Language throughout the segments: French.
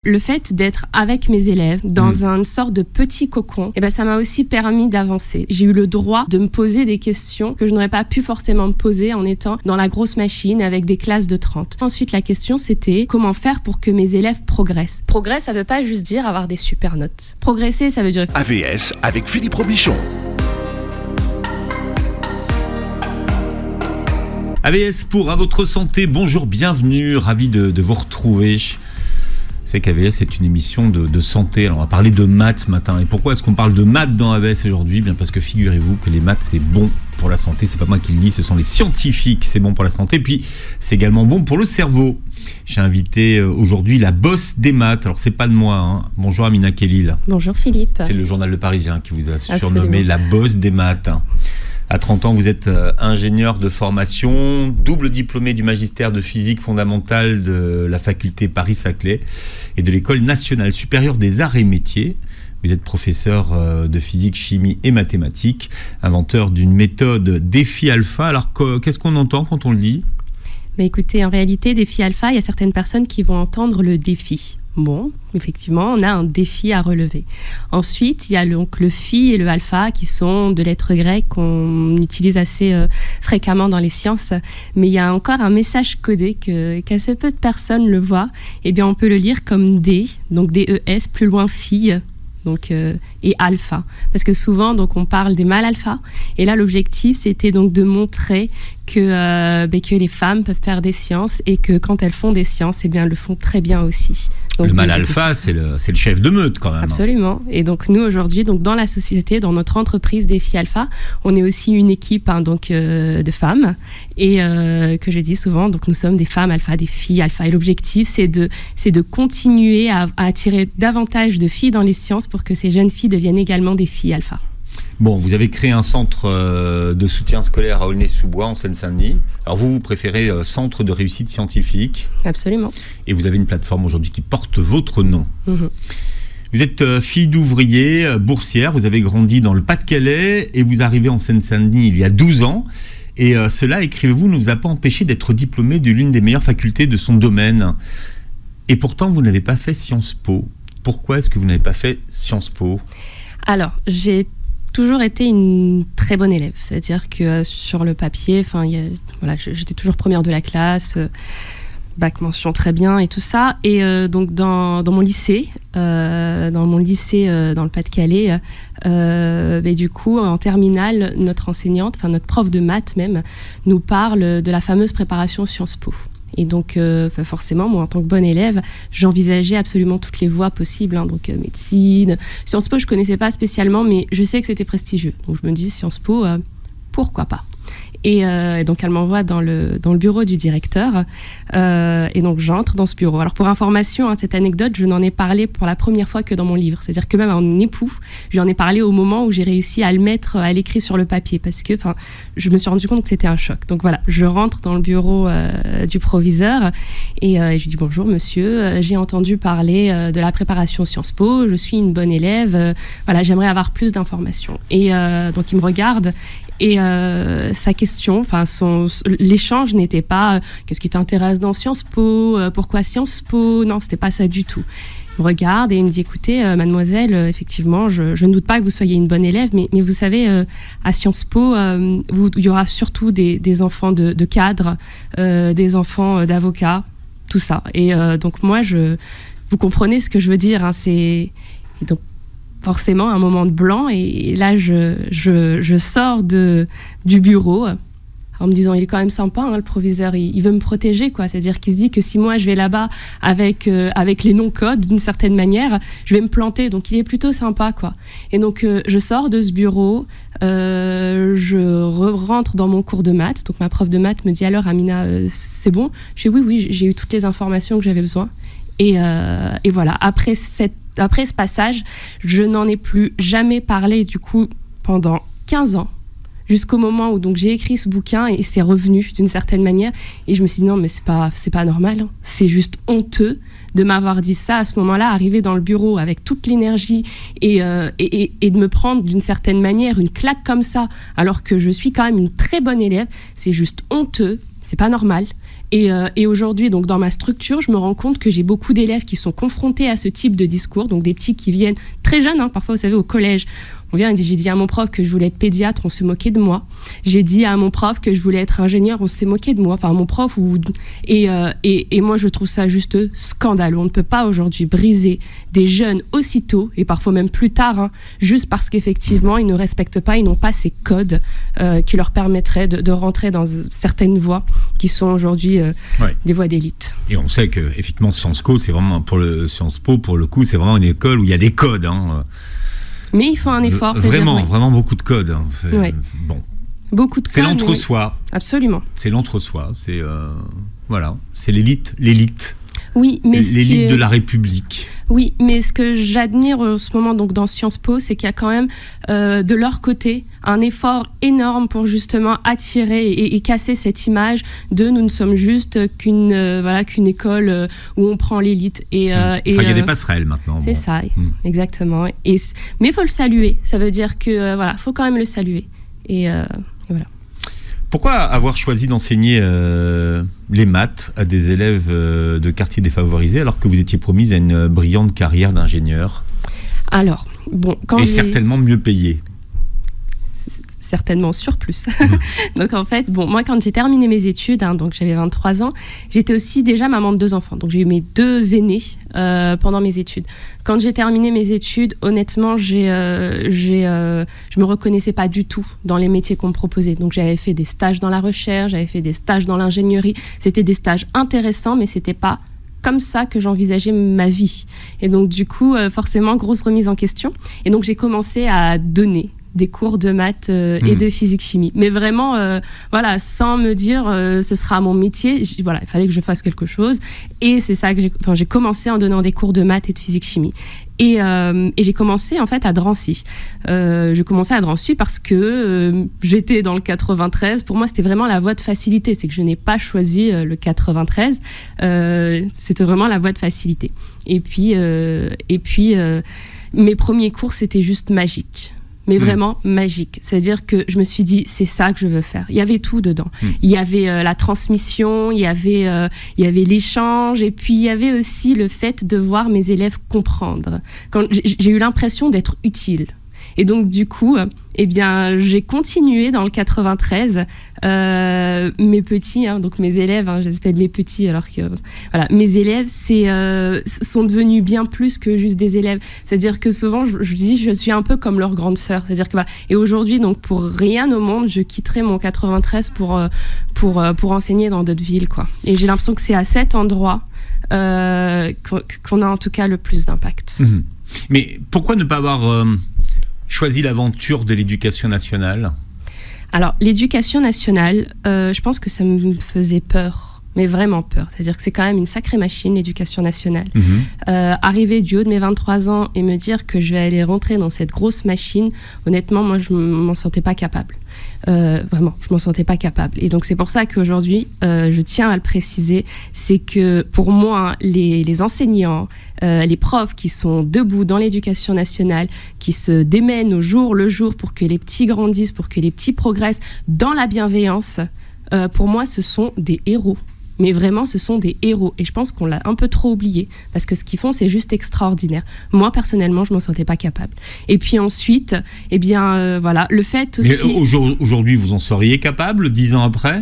Le fait d'être avec mes élèves dans une sorte de petit cocon, ça m'a aussi permis d'avancer. J'ai eu le droit de me poser des questions que je n'aurais pas pu forcément me poser en étant dans la grosse machine avec des classes de 30. Ensuite, la question, c'était comment faire pour que mes élèves progressent. Progrès, ça veut pas juste dire avoir des super notes. Progresser, ça veut dire... AVS avec Philippe Robichon. AVS pour À votre santé, bonjour, bienvenue, ravi de vous retrouver. C'est qu'AVS c'est une émission de santé. Alors on va parler de maths ce matin. Et pourquoi est-ce qu'on parle de maths dans AVS aujourd'hui ? Bien parce que figurez-vous que les maths c'est bon pour la santé. C'est pas moi qui le dis, ce sont les scientifiques. C'est bon pour la santé. Puis c'est également bon pour le cerveau. J'ai invité aujourd'hui la boss des maths. Alors c'est pas de moi. Hein. Bonjour Amina Khelil. Bonjour Philippe. C'est le journal Le Parisien qui vous a surnommé Absolument. La boss des maths. À 30 ans, vous êtes ingénieur de formation, double diplômé du magistère de physique fondamentale de la faculté Paris-Saclay et de l'École nationale supérieure des arts et métiers. Vous êtes professeur de physique, chimie et mathématiques, inventeur d'une méthode défi alpha. Alors, qu'est-ce qu'on entend quand on le dit ? Écoutez, en réalité, défi alpha, il y a certaines personnes qui vont entendre le défi. Bon, effectivement, on a un défi à relever. Ensuite, il y a donc le phi et le alpha qui sont de lettres grecques qu'on utilise assez fréquemment dans les sciences. Mais il y a encore un message codé qu'assez peu de personnes le voient. Eh bien, on peut le lire comme D, donc D-E-S, plus loin phi. Donc, et alpha, parce que souvent donc on parle des mâles alpha, et là l'objectif c'était donc de montrer que les femmes peuvent faire des sciences et que quand elles font des sciences, elles le font très bien aussi. Donc, le mâle alpha, c'est le chef de meute quand même. Absolument. Et donc nous aujourd'hui, donc dans la société, dans notre entreprise Défi Alpha, on est aussi une équipe de femmes et que je dis souvent, donc nous sommes des femmes alpha, des filles alpha. Et l'objectif c'est de continuer à attirer davantage de filles dans les sciences pour que ces jeunes filles deviennent également des filles alpha. Bon, vous avez créé un centre de soutien scolaire à Aulnay-sous-Bois, en Seine-Saint-Denis. Alors vous préférez centre de réussite scientifique. Absolument. Et vous avez une plateforme aujourd'hui qui porte votre nom. Mmh. Vous êtes fille d'ouvrier, boursière, vous avez grandi dans le Pas-de-Calais et vous arrivez en Seine-Saint-Denis il y a 12 ans. Et cela, écrivez-vous, ne vous a pas empêché d'être diplômé de l'une des meilleures facultés de son domaine. Et pourtant, vous n'avez pas fait Sciences Po. Pourquoi est-ce que vous n'avez pas fait Sciences Po ? Alors, j'ai toujours été une très bonne élève, c'est-à-dire que sur le papier, j'étais toujours première de la classe, bac mention très bien et tout ça. Et donc dans mon lycée, dans le Pas-de-Calais, du coup en terminale, notre enseignante, notre prof de maths même, nous parle de la fameuse préparation Sciences Po. Et donc, forcément, moi, en tant que bonne élève, j'envisageais absolument toutes les voies possibles. Donc, médecine, Sciences Po, je ne connaissais pas spécialement, mais je sais que c'était prestigieux. Donc, je me dis, Sciences Po, pourquoi pas ? Et donc, elle m'envoie dans le bureau du directeur. Et donc, j'entre dans ce bureau. Alors, pour information, cette anecdote, je n'en ai parlé pour la première fois que dans mon livre. C'est-à-dire que même à mon époux, j'en ai parlé au moment où j'ai réussi à le mettre, à l'écrire sur le papier. Parce que je me suis rendu compte que c'était un choc. Donc, voilà, je rentre dans le bureau du proviseur et je lui dis « Bonjour, monsieur, j'ai entendu parler de la préparation Sciences Po. Je suis une bonne élève. J'aimerais avoir plus d'informations. » Et donc, il me regarde. Et sa question, l'échange n'était pas qu'est-ce qui t'intéresse dans Sciences Po, pourquoi Sciences Po, non, c'était pas ça du tout. Il me regarde et il me dit écoutez, mademoiselle, effectivement, je ne doute pas que vous soyez une bonne élève, mais vous savez, à Sciences Po, il y aura surtout des enfants de cadres, des enfants d'avocats, tout ça. Et donc moi, vous comprenez ce que je veux dire, hein, et donc, forcément un moment de blanc et là je sors du bureau en me disant il est quand même sympa, hein, le proviseur, il veut me protéger, quoi. C'est-à-dire qu'il se dit que si moi je vais là-bas avec les non-codes d'une certaine manière, je vais me planter, donc il est plutôt sympa, quoi. Et donc je sors de ce bureau, je rentre dans mon cours de maths, donc ma prof de maths me dit alors Amina, c'est bon ? Je dis oui, j'ai eu toutes les informations que j'avais besoin et voilà, après ce passage, je n'en ai plus jamais parlé du coup pendant 15 ans, jusqu'au moment où donc j'ai écrit ce bouquin et c'est revenu d'une certaine manière et je me suis dit non mais c'est pas normal, hein. C'est juste honteux de m'avoir dit ça à ce moment-là, arriver dans le bureau avec toute l'énergie et de me prendre d'une certaine manière une claque comme ça alors que je suis quand même une très bonne élève, c'est juste honteux, c'est pas normal. Et aujourd'hui, donc dans ma structure, je me rends compte que j'ai beaucoup d'élèves qui sont confrontés à ce type de discours, donc des petits qui viennent très jeunes, parfois vous savez au collège. On vient et dit, j'ai dit à mon prof que je voulais être pédiatre, on se moquait de moi. J'ai dit à mon prof que je voulais être ingénieur, on s'est moqué de moi. Enfin, mon prof. Et moi, je trouve ça juste scandaleux. On ne peut pas aujourd'hui briser des jeunes aussitôt, et parfois même plus tard, juste parce qu'effectivement, ils ne respectent pas, ils n'ont pas ces codes qui leur permettraient de rentrer dans certaines voies qui sont aujourd'hui des voies d'élite. Et on sait que effectivement, Sciences Po, c'est vraiment Sciences Po, pour le coup, c'est vraiment une école où il y a des codes. Mais il faut un effort. Vraiment beaucoup de codes. Bon. Beaucoup de codes. C'est l'entre-soi. Absolument. C'est l'entre-soi. C'est c'est l'élite. Oui, mais l'élite de la République. Oui, mais ce que j'admire en ce moment donc dans Sciences Po, c'est qu'il y a quand même de leur côté un effort énorme pour justement attirer et casser cette image de nous ne sommes juste qu'une école où on prend l'élite. Il y a des passerelles maintenant. C'est ça, exactement. Mais il faut le saluer. Ça veut dire que faut quand même le saluer. Et voilà. Pourquoi avoir choisi d'enseigner les maths à des élèves de quartiers défavorisés alors que vous étiez promise à une brillante carrière d'ingénieur ? Alors, bon, certainement mieux payé. Certainement surplus. Donc en fait, moi quand j'ai terminé mes études, donc j'avais 23 ans, j'étais aussi déjà maman de 2 enfants. Donc j'ai eu mes 2 aînés pendant mes études. Quand j'ai terminé mes études, honnêtement, je me reconnaissais pas du tout dans les métiers qu'on me proposait. Donc j'avais fait des stages dans la recherche, j'avais fait des stages dans l'ingénierie. C'était des stages intéressants, mais c'était pas comme ça que j'envisageais ma vie. Et donc du coup, forcément, grosse remise en question. Et donc j'ai commencé à donner des cours de maths et de physique-chimie. Mais vraiment, sans me dire ce sera mon métier. Il fallait que je fasse quelque chose. Et c'est ça que j'ai commencé en donnant des cours de maths et de physique-chimie. Et j'ai commencé en fait à Drancy. J'ai commencé à Drancy parce que j'étais dans le 93. Pour moi, c'était vraiment la voie de facilité. C'est que je n'ai pas choisi le 93. C'était vraiment la voie de facilité. Et puis mes premiers cours, c'était juste magique. Mais vraiment magique. C'est-à-dire que je me suis dit, c'est ça que je veux faire. Il y avait tout dedans. Il y avait la transmission, il y avait l'échange, et puis il y avait aussi le fait de voir mes élèves comprendre. Quand j'ai eu l'impression d'être utile. Et donc, du coup, j'ai continué dans le 93. Mes petits, donc mes élèves, j'appelle mes petits, alors que mes élèves sont devenus bien plus que juste des élèves. C'est-à-dire que souvent, je dis, je suis un peu comme leur grande sœur. C'est-à-dire que Et aujourd'hui, donc pour rien au monde, je quitterai mon 93 pour enseigner dans d'autres villes, quoi. Et j'ai l'impression que c'est à cet endroit qu'on a en tout cas le plus d'impact. Mais pourquoi ne pas avoir choisi l'aventure de l'éducation nationale ? Alors, l'éducation nationale, je pense que ça me faisait peur, mais vraiment peur. C'est-à-dire que c'est quand même une sacrée machine, l'éducation nationale. Arriver du haut de mes 23 ans et me dire que je vais aller rentrer dans cette grosse machine, honnêtement, moi, je ne m'en sentais pas capable. Vraiment, je ne m'en sentais pas capable. Et donc, c'est pour ça qu'aujourd'hui, je tiens à le préciser, c'est que pour moi, les enseignants, les profs qui sont debout dans l'éducation nationale, qui se démènent au jour le jour pour que les petits grandissent, pour que les petits progressent dans la bienveillance, pour moi, ce sont des héros. Mais vraiment, ce sont des héros. Et je pense qu'on l'a un peu trop oublié, parce que ce qu'ils font, c'est juste extraordinaire. Moi, personnellement, je ne m'en sentais pas capable. Et puis ensuite, le fait aussi... Mais aujourd'hui, vous en seriez capable, 10 ans après ?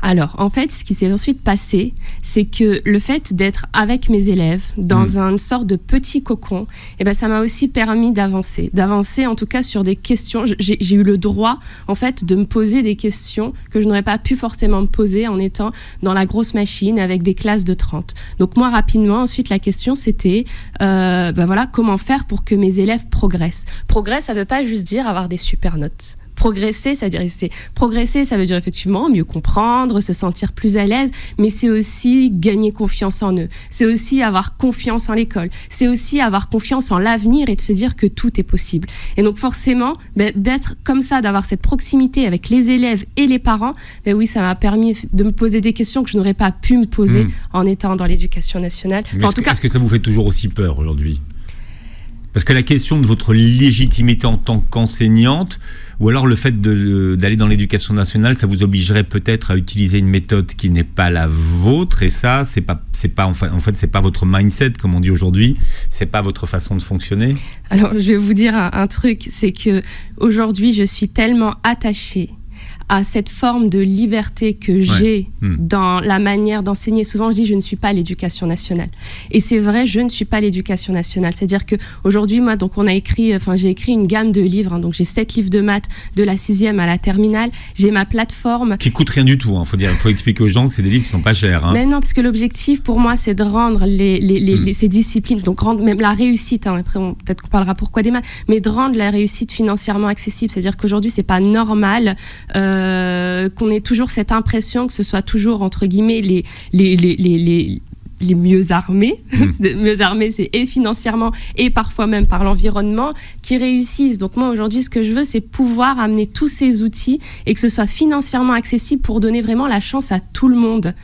Alors, en fait, ce qui s'est ensuite passé, c'est que le fait d'être avec mes élèves dans une sorte de petit cocon, ça m'a aussi permis d'avancer. D'avancer, en tout cas, sur des questions. J'ai eu le droit, en fait, de me poser des questions que je n'aurais pas pu forcément me poser en étant dans la grosse machine avec des classes de 30. Donc moi, rapidement, ensuite, la question, c'était comment faire pour que mes élèves progressent. Progresse, ça ne veut pas juste dire avoir des super notes. Progresser, ça veut dire effectivement mieux comprendre, se sentir plus à l'aise, mais c'est aussi gagner confiance en eux. C'est aussi avoir confiance en l'école. C'est aussi avoir confiance en l'avenir et de se dire que tout est possible. Et donc forcément, d'être comme ça, d'avoir cette proximité avec les élèves et les parents, oui, ça m'a permis de me poser des questions que je n'aurais pas pu me poser en étant dans l'éducation nationale. Est-ce que ça vous fait toujours aussi peur aujourd'hui ? Parce que la question de votre légitimité en tant qu'enseignante, ou alors le fait d'aller dans l'éducation nationale, ça vous obligerait peut-être à utiliser une méthode qui n'est pas la vôtre, et ça, c'est pas en fait, c'est pas votre mindset, comme on dit aujourd'hui, c'est pas votre façon de fonctionner. Alors, je vais vous dire un truc, c'est que aujourd'hui, je suis tellement attachée à cette forme de liberté que j'ai dans la manière d'enseigner. Souvent, je dis, je ne suis pas l'éducation nationale. Et c'est vrai, je ne suis pas l'éducation nationale. C'est-à-dire qu'aujourd'hui, moi, donc, j'ai écrit une gamme de livres. Donc, j'ai 7 livres de maths de la 6e à la terminale. J'ai ma plateforme. Qui coûte rien du tout. Faut expliquer aux gens que c'est des livres qui sont pas chers. Hein. Mais non, parce que l'objectif, pour moi, c'est de rendre ces disciplines, donc rendre même la réussite, après, peut-être qu'on parlera pourquoi des maths, mais de rendre la réussite financièrement accessible. C'est-à-dire qu'aujourd'hui, c'est pas normal qu'on ait toujours cette impression que ce soit toujours, entre guillemets, les mieux armés. Mieux armés, c'est et financièrement et parfois même par l'environnement qui réussissent. Donc moi, aujourd'hui, ce que je veux, c'est pouvoir amener tous ces outils et que ce soit financièrement accessible pour donner vraiment la chance à tout le monde.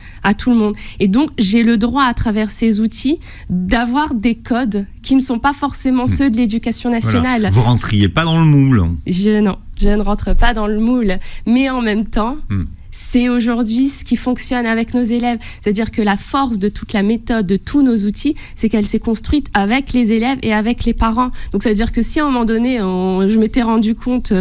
Et donc, j'ai le droit, à travers ces outils, d'avoir des codes qui ne sont pas forcément ceux de l'éducation nationale. Voilà. Vous rentriez pas dans le moule. Non, je ne rentre pas dans le moule. Mais en même temps, c'est aujourd'hui ce qui fonctionne avec nos élèves. C'est-à-dire que la force de toute la méthode, de tous nos outils, c'est qu'elle s'est construite avec les élèves et avec les parents. Donc ça veut dire que si à un moment donné, je m'étais rendu compte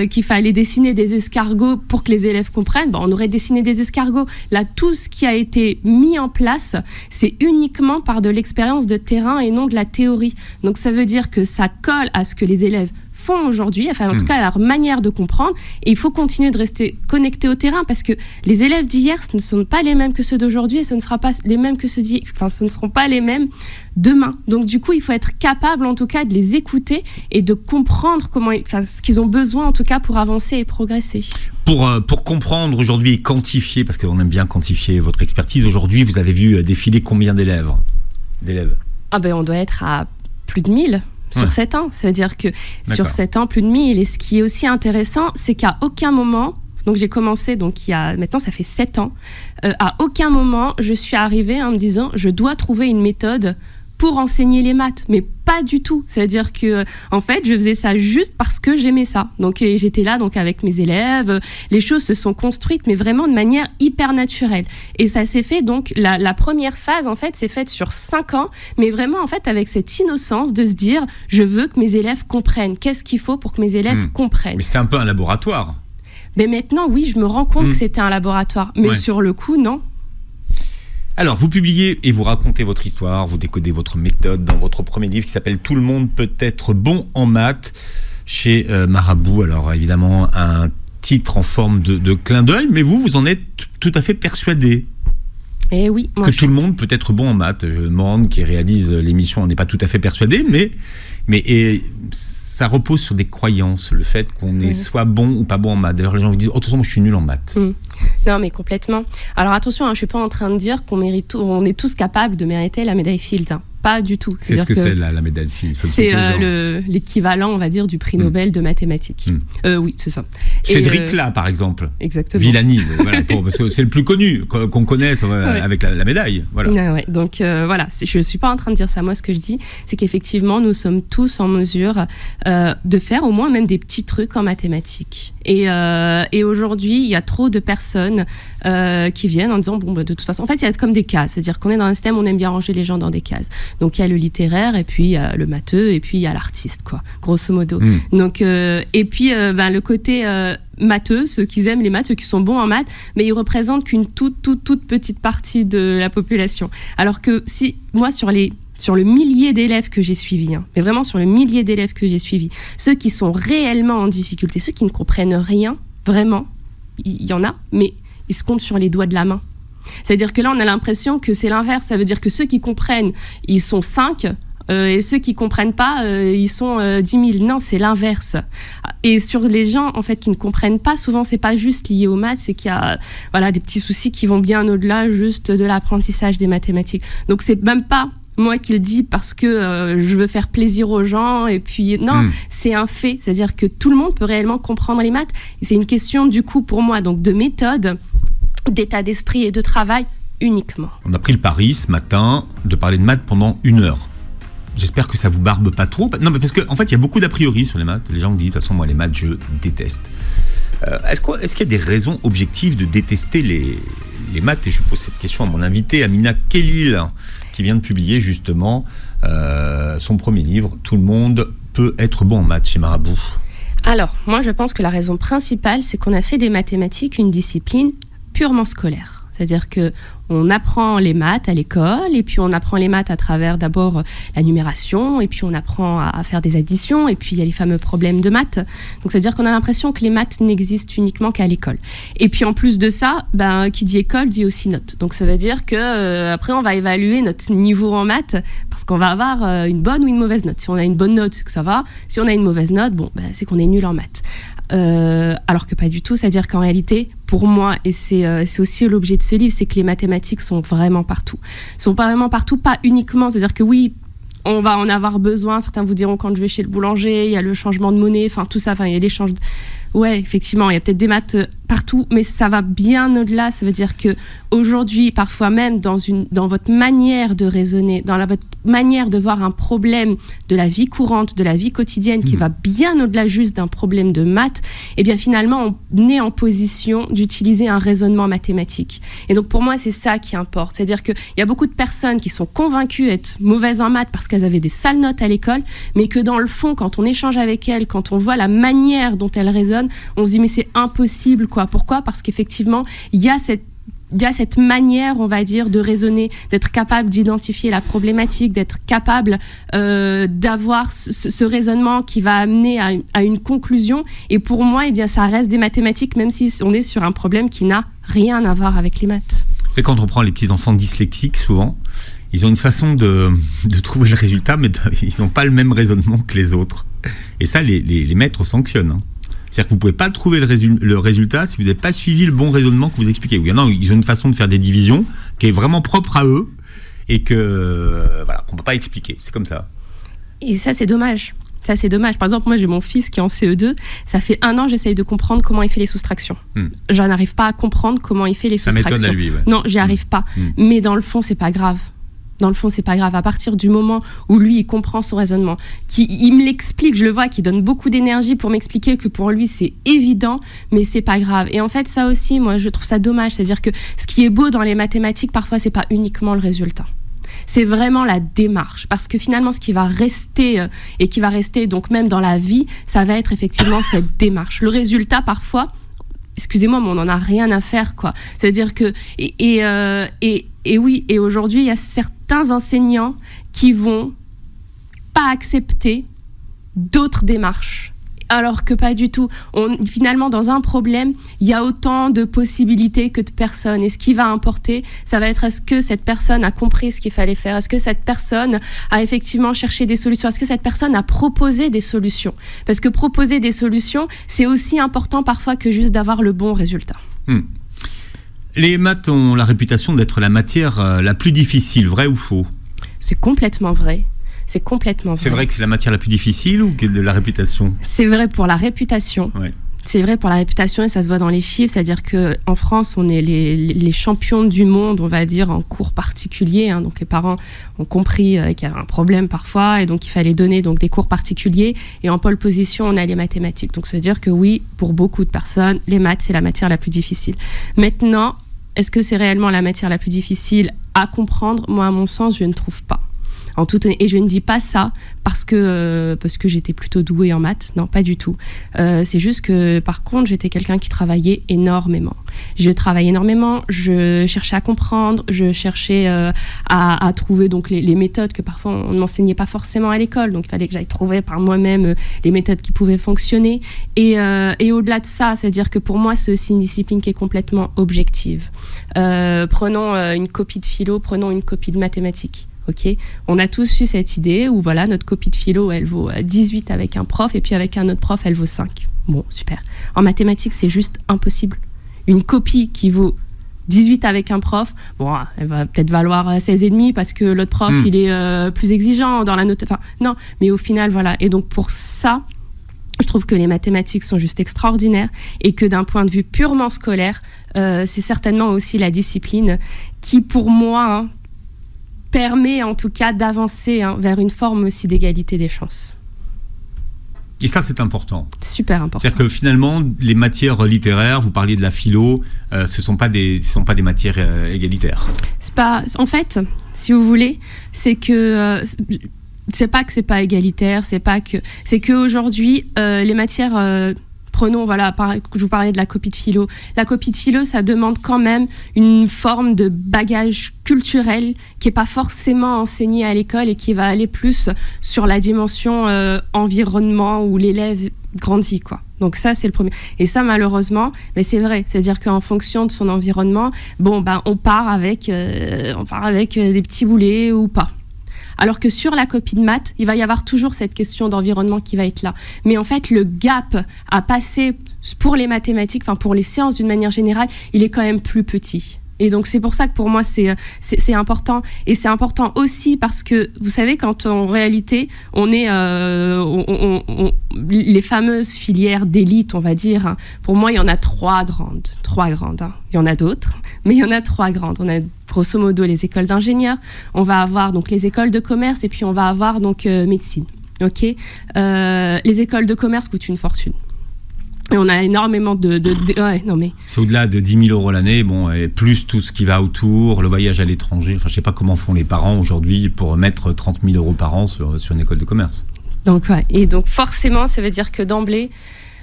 qu'il fallait dessiner des escargots pour que les élèves comprennent, on aurait dessiné des escargots. Là, tout ce qui a été mis en place, c'est uniquement par de l'expérience de terrain et non de la théorie. Donc ça veut dire que ça colle à ce que les élèves font aujourd'hui, en tout cas à leur manière de comprendre, et il faut continuer de rester connecté au terrain parce que les élèves d'hier, ce ne sont pas les mêmes que ceux d'aujourd'hui et ce ne seront pas les mêmes que ce ne seront pas les mêmes demain. Donc du coup, il faut être capable en tout cas de les écouter et de comprendre ce qu'ils ont besoin en tout cas pour avancer et progresser. Pour comprendre aujourd'hui et quantifier, parce qu'on aime bien quantifier votre expertise, aujourd'hui vous avez vu défiler combien d'élèves? On doit être à plus de 1000. Sur 7 ans, ça veut dire que sur 7 ans, plus de 1000. Et ce qui est aussi intéressant, c'est qu'à aucun moment, donc j'ai commencé, maintenant ça fait 7 ans, à aucun moment je suis arrivée en me disant je dois trouver une méthode pour enseigner les maths, mais pas du tout. C'est-à-dire que, en fait, je faisais ça juste parce que j'aimais ça. Donc, j'étais là, avec mes élèves. Les choses se sont construites, mais vraiment de manière hyper naturelle. Et ça s'est fait, la première phase, en fait, s'est faite sur 5 ans, mais vraiment, en fait, avec cette innocence de se dire, je veux que mes élèves comprennent. Qu'est-ce qu'il faut pour que mes élèves comprennent? Mais c'était un peu un laboratoire. Mais maintenant, oui, je me rends compte que c'était un laboratoire. Mais sur le coup, non. Alors, vous publiez et vous racontez votre histoire, vous décodez votre méthode dans votre premier livre qui s'appelle « Tout le monde peut être bon en maths » chez Marabout. Alors, évidemment, un titre en forme de clin d'œil, mais vous en êtes tout à fait persuadé. Eh oui. Tout le monde peut être bon en maths. Morne, qui réalise l'émission, n'est pas tout à fait persuadé, mais ça repose sur des croyances, le fait qu'on est soit bon ou pas bon en maths. D'ailleurs, les gens vous disent « Oh, de toute façon, moi, je suis nul en maths. Non, mais complètement. Alors attention, je ne suis pas en train de dire qu'on est tous capables de mériter la médaille Fields. Pas du tout. Qu'est-ce que c'est la médaille Fields? C'est l'équivalent, on va dire, du prix Nobel de mathématiques. Oui, c'est ça. Cédric là, par exemple. Exactement. Villani, parce que c'est le plus connu qu'on connaisse avec la médaille. Voilà. Donc voilà, je ne suis pas en train de dire ça. Moi, ce que je dis, c'est qu'effectivement, nous sommes tous en mesure de faire au moins même des petits trucs en mathématiques. Et aujourd'hui, il y a trop de personnes qui viennent en disant de toute façon, en fait, il y a comme des cases. C'est-à-dire qu'on est dans un système, on aime bien ranger les gens dans des cases. Donc il y a le littéraire et puis il y a le matheux et puis il y a l'artiste, grosso modo. Donc et puis le côté matheux, ceux qui aiment les maths, ceux qui sont bons en maths, mais ils représentent qu'une toute petite partie de la population. Alors que si moi sur le millier d'élèves que j'ai suivis, mais vraiment sur le millier d'élèves que j'ai suivis, ceux qui sont réellement en difficulté, ceux qui ne comprennent rien, vraiment, il y en a, mais ils se comptent sur les doigts de la main. C'est-à-dire que là, on a l'impression que c'est l'inverse. Ça veut dire que ceux qui comprennent, ils sont 5, et ceux qui ne comprennent pas, ils sont 10 000. Non, c'est l'inverse. Et sur les gens, en fait, qui ne comprennent pas, souvent, c'est pas juste lié aux maths, c'est qu'il y a des petits soucis qui vont bien au-delà juste de l'apprentissage des mathématiques. Donc, c'est même pas moi qui le dis parce que je veux faire plaisir aux gens, et puis non, c'est un fait. C'est-à-dire que tout le monde peut réellement comprendre les maths. Et c'est une question, du coup, pour moi, donc, de méthode, d'état d'esprit et de travail uniquement. On a pris le pari ce matin de parler de maths pendant 1 heure. J'espère que ça vous barbe pas trop. Non, mais parce qu'en fait, il y a beaucoup d'a priori sur les maths. Les gens me disent, de toute façon, moi, les maths, je déteste. Est-ce qu'il y a des raisons objectives de détester les maths? Et je pose cette question à mon invité, Amina Khelil, qui vient de publier justement son premier livre, Tout le monde peut être bon en maths, chez Marabout. Alors, moi, je pense que la raison principale, c'est qu'on a fait des mathématiques une discipline purement scolaire. C'est-à-dire qu'on apprend les maths à l'école, et puis on apprend les maths à travers d'abord la numération, et puis on apprend à faire des additions, et puis il y a les fameux problèmes de maths. Donc c'est-à-dire qu'on a l'impression que les maths n'existent uniquement qu'à l'école. Et puis en plus de ça, qui dit école dit aussi notes. Donc ça veut dire que après on va évaluer notre niveau en maths, parce qu'on va avoir une bonne ou une mauvaise note. Si on a une bonne note, c'est que ça va. Si on a une mauvaise note, c'est qu'on est nul en maths. Alors que pas du tout, c'est-à-dire qu'en réalité, pour moi, et c'est aussi l'objet de ce livre, c'est que les mathématiques sont vraiment partout. Sont pas vraiment partout, pas uniquement, c'est-à-dire que oui, on va en avoir besoin. Certains vous diront, quand je vais chez le boulanger, il y a le changement de monnaie, enfin tout ça, il y a l'échange. Ouais, effectivement, il y a peut-être des maths partout, mais ça va bien au-delà. Ça veut dire que aujourd'hui, parfois même dans votre manière de raisonner, votre manière de voir un problème de la vie courante, de la vie quotidienne, qui va bien au-delà juste d'un problème de maths, et bien finalement, on est en position d'utiliser un raisonnement mathématique. Et donc pour moi, c'est ça qui importe. C'est-à-dire qu'il y a beaucoup de personnes qui sont convaincues d'être mauvaises en maths parce qu'elles avaient des sales notes à l'école, mais que dans le fond, quand on échange avec elles, quand on voit la manière dont elles raisonnent, on se dit mais c'est impossible quoi. Pourquoi ? Parce qu'effectivement, il y a cette manière, on va dire, de raisonner, d'être capable d'identifier la problématique, d'être capable d'avoir ce raisonnement qui va amener à une conclusion. Et pour moi, ça reste des mathématiques, même si on est sur un problème qui n'a rien à voir avec les maths. C'est quand on prend les petits enfants dyslexiques, souvent, ils ont une façon de trouver le résultat, mais ils n'ont pas le même raisonnement que les autres. Et ça, les maîtres sanctionnent, hein. C'est-à-dire que vous ne pouvez pas trouver le résultat si vous n'avez pas suivi le bon raisonnement que vous expliquez. Non, ils ont une façon de faire des divisions qui est vraiment propre à eux et qu'on ne peut pas expliquer. C'est comme ça. Et ça, c'est dommage. Ça, c'est dommage. Par exemple, moi, j'ai mon fils qui est en CE2. Ça fait 1 an, j'essaye de comprendre comment il fait les soustractions. Je n'arrive pas à comprendre comment il fait les soustractions. Ça m'étonne à lui, ouais. Non, j'y arrive pas. Mais dans le fond, c'est pas grave. Dans le fond, c'est pas grave. À partir du moment où lui, il comprend son raisonnement, il me l'explique, je le vois, qu'il donne beaucoup d'énergie pour m'expliquer que pour lui, c'est évident, mais c'est pas grave. Et en fait, ça aussi, moi, je trouve ça dommage. C'est-à-dire que ce qui est beau dans les mathématiques, parfois, c'est pas uniquement le résultat. C'est vraiment la démarche. Parce que finalement, ce qui va rester, et qui va rester donc même dans la vie, ça va être effectivement cette démarche. Le résultat, parfois, excusez-moi, mais on n'en a rien à faire, quoi. C'est-à-dire que... Et oui, et aujourd'hui, il y a certains enseignants qui vont pas accepter d'autres démarches. Alors que pas du tout. Finalement, dans un problème, il y a autant de possibilités que de personnes. Et ce qui va importer, ça va être est-ce que cette personne a compris ce qu'il fallait faire ? Est-ce que cette personne a effectivement cherché des solutions ? Est-ce que cette personne a proposé des solutions ? Parce que proposer des solutions, c'est aussi important parfois que juste d'avoir le bon résultat. Les maths ont la réputation d'être la matière la plus difficile, vrai ou faux ? C'est complètement vrai. C'est complètement vrai. C'est vrai que c'est la matière la plus difficile ou de la réputation ? C'est vrai pour la réputation. Ouais. C'est vrai pour la réputation et ça se voit dans les chiffres. C'est-à-dire qu'en France, on est les champions du monde, on va dire, en cours particuliers. Hein. Donc les parents ont compris qu'il y avait un problème parfois et donc il fallait donner donc, des cours particuliers. Et en pole position, on a les mathématiques. Donc ça veut dire que oui, pour beaucoup de personnes, les maths, c'est la matière la plus difficile. Maintenant, est-ce que c'est réellement la matière la plus difficile à comprendre ? Moi, à mon sens, je ne trouve pas. Et je ne dis pas ça parce que j'étais plutôt douée en maths. Non, pas du tout. C'est juste que, par contre, j'étais quelqu'un qui travaillait énormément. Je travaillais énormément, je cherchais à comprendre, je cherchais à trouver donc, les méthodes que parfois on ne m'enseignait pas forcément à l'école. Donc, il fallait que j'aille trouver par moi-même les méthodes qui pouvaient fonctionner. Et au-delà de ça, c'est-à-dire que pour moi, c'est aussi une discipline qui est complètement objective. Prenons une copie de philo, prenons une copie de mathématiques. Okay. On a tous eu cette idée où voilà, notre copie de philo, elle vaut 18 avec un prof et puis avec un autre prof, elle vaut 5. Bon, super. En mathématiques, c'est juste impossible. Une copie qui vaut 18 avec un prof, bon, elle va peut-être valoir 16,5 parce que l'autre prof, il est plus exigeant dans la note. Enfin, non, mais au final, voilà. Et donc, pour ça, je trouve que les mathématiques sont juste extraordinaires et que d'un point de vue purement scolaire, c'est certainement aussi la discipline qui, pour moi, permet en tout cas d'avancer vers une forme aussi d'égalité des chances. Et ça, c'est important. Super important. C'est-à-dire que finalement, les matières littéraires, vous parliez de la philo, ce sont pas des matières égalitaires. C'est pas, en fait, si vous voulez, c'est que c'est pas que c'est pas égalitaire, c'est qu'aujourd'hui les matières prenons, voilà, je vous parlais de la copie de philo. La copie de philo, ça demande quand même une forme de bagage culturel qui n'est pas forcément enseigné à l'école et qui va aller plus sur la dimension environnement où l'élève grandit, quoi. Donc ça, c'est le premier. Et ça, malheureusement, mais c'est vrai. C'est-à-dire qu'en fonction de son environnement, on part avec des petits boulets ou pas. Alors que sur la copie de maths, il va y avoir toujours cette question d'environnement qui va être là. Mais en fait, le gap à passer pour les mathématiques, enfin pour les sciences d'une manière générale, il est quand même plus petit. Et donc c'est pour ça que pour moi c'est important. Et c'est important aussi parce que vous savez, quand en réalité on est les fameuses filières d'élite, on va dire, hein, pour moi il y en a trois grandes, hein. Il y en a d'autres, mais il y en a trois grandes. On a grosso modo les écoles d'ingénieurs, on va avoir donc les écoles de commerce et puis on va avoir donc médecine. Ok, les écoles de commerce coûtent une fortune. Et on a énormément C'est au-delà de 10 000 € l'année, et plus tout ce qui va autour, le voyage à l'étranger. Enfin, je ne sais pas comment font les parents aujourd'hui pour mettre 30 000 € par an sur une école de commerce. Donc, et donc forcément, ça veut dire que d'emblée,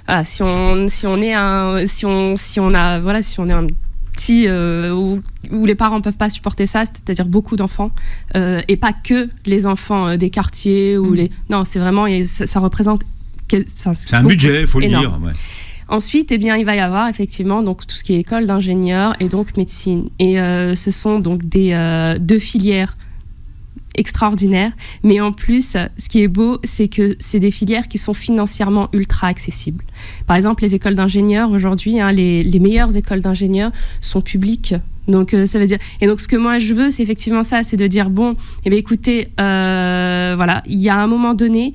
voilà, si on est un petit où les parents ne peuvent pas supporter ça, c'est-à-dire beaucoup d'enfants, et pas que les enfants des quartiers ou non, c'est vraiment, ça représente. C'est un budget, il faut le dire. Ouais. Ensuite, il va y avoir effectivement donc, tout ce qui est école d'ingénieurs et donc médecine. Et ce sont donc deux filières extraordinaires. Mais en plus, ce qui est beau, c'est que c'est des filières qui sont financièrement ultra accessibles. Par exemple, les écoles d'ingénieurs, aujourd'hui, les meilleures écoles d'ingénieurs sont publiques. Donc ça veut dire, et donc ce que moi je veux, c'est effectivement ça, c'est de dire écoutez, voilà, il y a un moment donné,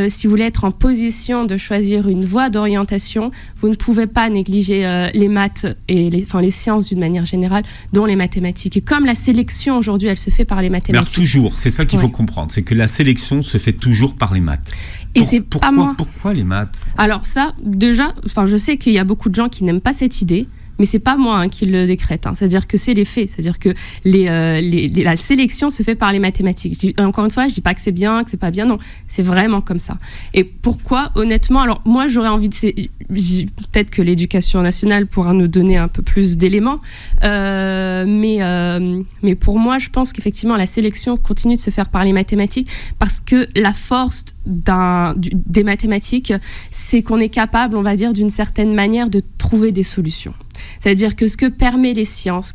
si vous voulez être en position de choisir une voie d'orientation, vous ne pouvez pas négliger les maths et les sciences d'une manière générale, dont les mathématiques. Et comme la sélection aujourd'hui, elle se fait par les mathématiques. Mais toujours, c'est ça qu'il faut comprendre, c'est que la sélection se fait toujours par les maths. Et c'est pas moi. Pourquoi les maths ? Alors ça, déjà, je sais qu'il y a beaucoup de gens qui n'aiment pas cette idée. Mais c'est pas moi qui le décrète, c'est-à-dire que c'est les faits, c'est-à-dire que la sélection se fait par les mathématiques. Encore une fois, je dis pas que c'est bien, que c'est pas bien, non, c'est vraiment comme ça. Et pourquoi, honnêtement, alors moi j'aurais envie peut-être que l'éducation nationale pourra nous donner un peu plus d'éléments, mais pour moi, je pense qu'effectivement la sélection continue de se faire par les mathématiques parce que la force des mathématiques, c'est qu'on est capable, on va dire, d'une certaine manière de trouver des solutions. C'est-à-dire que ce que permet les sciences,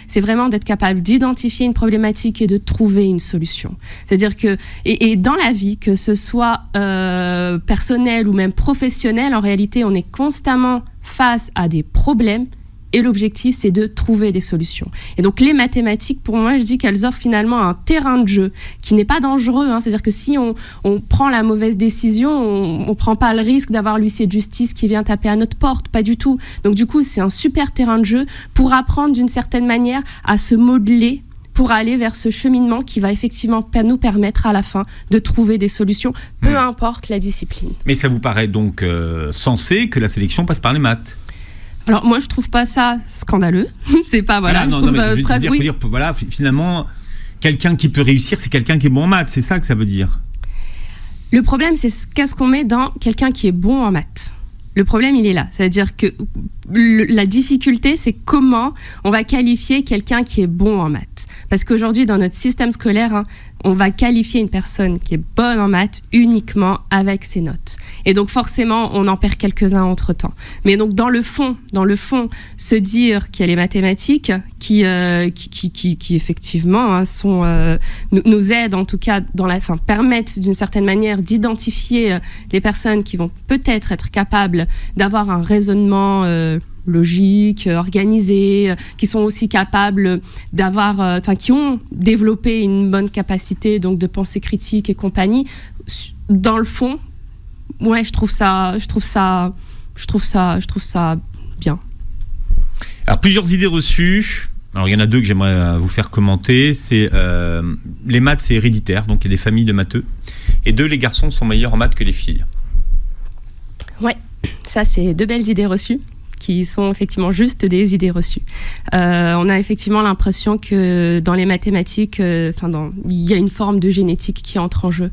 c'est vraiment d'être capable d'identifier une problématique et de trouver une solution. C'est-à-dire que, et dans la vie, que ce soit personnel ou même professionnel, en réalité, on est constamment face à des problèmes. Et l'objectif, c'est de trouver des solutions. Et donc, les mathématiques, pour moi, je dis qu'elles offrent finalement un terrain de jeu qui n'est pas dangereux. C'est-à-dire que si on prend la mauvaise décision, on ne prend pas le risque d'avoir l'huissier de justice qui vient taper à notre porte. Pas du tout. Donc, du coup, c'est un super terrain de jeu pour apprendre d'une certaine manière à se modeler pour aller vers ce cheminement qui va effectivement nous permettre à la fin de trouver des solutions, peu importe la discipline. Mais ça vous paraît donc sensé que la sélection passe par les maths ? Alors moi je trouve pas ça scandaleux, c'est pas finalement quelqu'un qui peut réussir, c'est quelqu'un qui est bon en maths, c'est ça que ça veut dire. Le problème, c'est qu'est-ce qu'on met dans quelqu'un qui est bon en maths. Le problème, il est là, c'est-à-dire que la difficulté, c'est comment on va qualifier quelqu'un qui est bon en maths. Parce qu'aujourd'hui, dans notre système scolaire, on va qualifier une personne qui est bonne en maths uniquement avec ses notes. Et donc forcément, on en perd quelques-uns entre-temps. Mais donc dans le fond, se dire qu'il y a les mathématiques qui effectivement nous aident en tout cas permettent d'une certaine manière d'identifier les personnes qui vont peut-être être capables d'avoir un raisonnement logiques, organisés, qui sont aussi capables d'avoir, qui ont développé une bonne capacité donc de pensée critique et compagnie. Dans le fond, ouais, je trouve ça bien. Alors plusieurs idées reçues. Alors il y en a deux que j'aimerais vous faire commenter. C'est les maths, c'est héréditaire, donc il y a des familles de matheux. Et deux, les garçons sont meilleurs en maths que les filles. Ouais, ça c'est deux belles idées reçues qui sont effectivement juste des idées reçues. On a effectivement l'impression que dans les mathématiques, il y a une forme de génétique qui entre en jeu,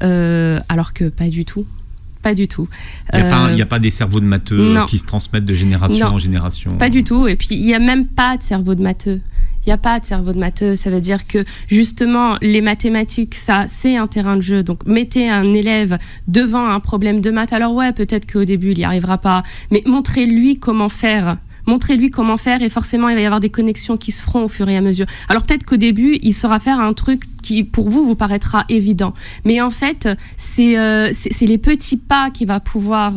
alors que pas du tout. Pas du tout. Il n'y a pas des cerveaux de matheux qui se transmettent de génération en génération. Pas du tout. Et puis, il n'y a même pas de cerveau de matheux. Il n'y a pas de cerveau de matheux. Ça veut dire que, justement, les mathématiques, ça, c'est un terrain de jeu. Donc, mettez un élève devant un problème de maths. Alors, ouais, peut-être qu'au début, il n'y arrivera pas. Mais montrez-lui comment faire. Montrez-lui comment faire et forcément, il va y avoir des connexions qui se feront au fur et à mesure. Alors, peut-être qu'au début, il saura faire un truc qui, pour vous paraîtra évident. Mais en fait, c'est les petits pas qui va pouvoir...